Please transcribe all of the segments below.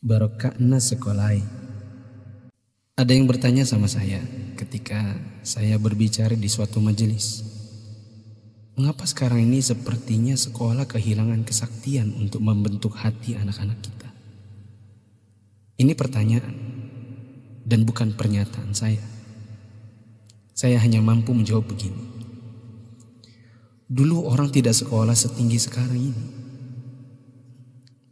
Barokahna sekolai. Ada yang bertanya sama saya ketika saya berbicara di suatu majelis. Mengapa sekarang ini sepertinya sekolah kehilangan kesaktian untuk membentuk hati anak-anak kita? Ini pertanyaan dan bukan pernyataan saya. Saya hanya mampu menjawab begini. Dulu orang tidak sekolah setinggi sekarang ini.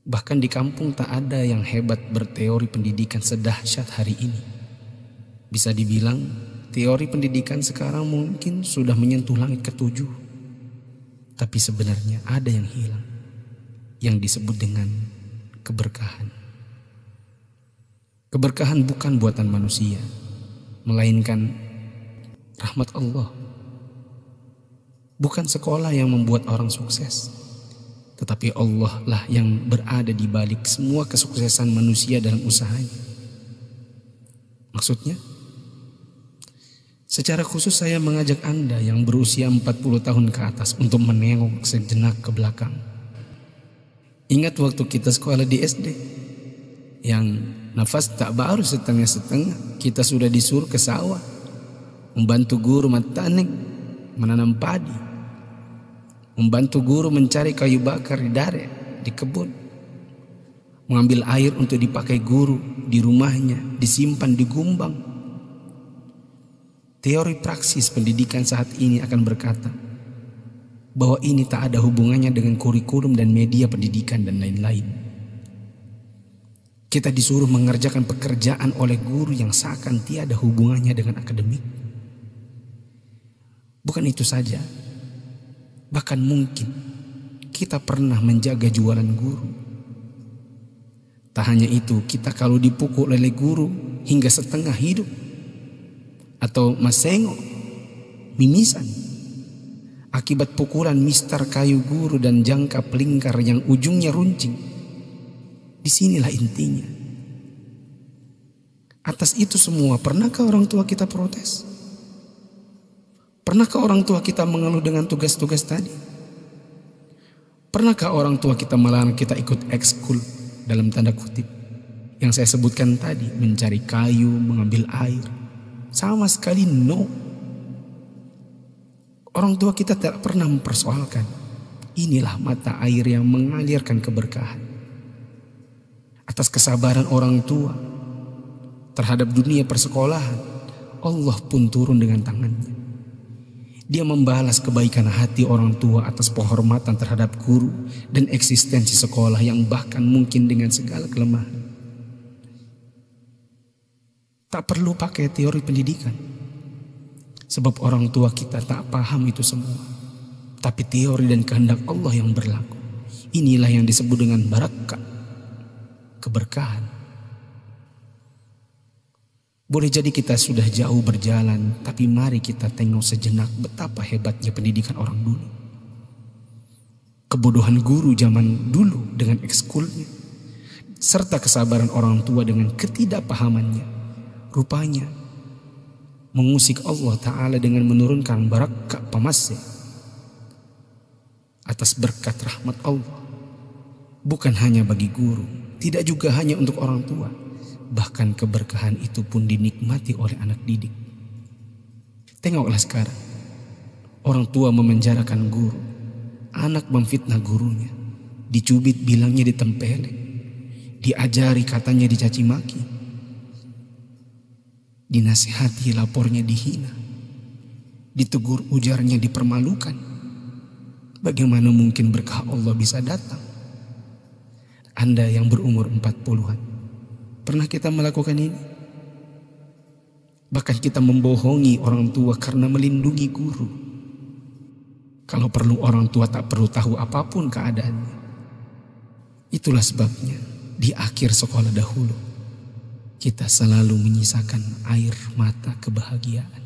Bahkan di kampung tak ada yang hebat berteori pendidikan sedahsyat hari ini. Bisa dibilang teori pendidikan sekarang mungkin sudah menyentuh langit ketujuh. Tapi sebenarnya ada yang hilang, yang disebut dengan keberkahan. Keberkahan bukan buatan manusia, melainkan rahmat Allah. Bukan sekolah yang membuat orang sukses, tetapi Allah lah yang berada di balik semua kesuksesan manusia dalam usahanya. Maksudnya, secara khusus saya mengajak Anda yang berusia 40 tahun ke atas untuk menengok sejenak ke belakang. Ingat waktu kita sekolah di SD, yang nafas tak baru setengah-setengah, kita sudah disuruh ke sawah, membantu guru matanik menanam padi, membantu guru mencari kayu bakar di dare, di kebun, mengambil air untuk dipakai guru di rumahnya, disimpan di gumbang. Teori praksis pendidikan saat ini akan berkata bahwa ini tak ada hubungannya dengan kurikulum dan media pendidikan dan lain-lain. Kita disuruh mengerjakan pekerjaan oleh guru yang seakan tiada hubungannya dengan akademik. Bukan itu saja, bahkan mungkin kita pernah menjaga jualan guru. Tak hanya itu, kita kalau dipukul oleh guru hingga setengah hidup, atau masengok, mimisan, akibat pukulan mistar kayu guru dan jangka pelingkar yang ujungnya runcing. Disinilah intinya. Atas itu semua, pernahkah orang tua kita protes? Pernahkah orang tua kita mengeluh dengan tugas-tugas tadi? Pernahkah orang tua kita melarang kita ikut ekskul dalam tanda kutip yang saya sebutkan tadi, mencari kayu, mengambil air? Sama sekali no. Orang tua kita tak pernah mempersoalkan. Inilah mata air yang mengalirkan keberkahan. Atas kesabaran orang tua terhadap dunia persekolahan, Allah pun turun dengan tangannya. Dia membalas kebaikan hati orang tua atas penghormatan terhadap guru dan eksistensi sekolah yang bahkan mungkin dengan segala kelemahan. Tak perlu pakai teori pendidikan, sebab orang tua kita tak paham itu semua. Tapi teori dan kehendak Allah yang berlaku. Inilah yang disebut dengan barakah, keberkahan. Boleh jadi kita sudah jauh berjalan, tapi mari kita tengok sejenak betapa hebatnya pendidikan orang dulu. Kebodohan guru zaman dulu dengan ekskulnya, serta kesabaran orang tua dengan ketidakpahamannya, rupanya mengusik Allah Ta'ala dengan menurunkan barakah pamasya atas berkat rahmat Allah. Bukan hanya bagi guru, tidak juga hanya untuk orang tua. Bahkan keberkahan itu pun dinikmati oleh anak didik. Tengoklah sekarang, orang tua memenjarakan guru, anak memfitnah gurunya, dicubit bilangnya ditempeleng, diajari katanya dicaci maki, dinasihati lapornya dihina, ditegur ujarnya dipermalukan. Bagaimana mungkin berkah Allah bisa datang? Anda yang berumur 40-an, pernah kita melakukan ini? Bahkan kita membohongi orang tua karena melindungi guru. Kalau perlu orang tua tak perlu tahu apapun keadaannya. Itulah sebabnya di akhir sekolah dahulu kita selalu menyisakan air mata kebahagiaan.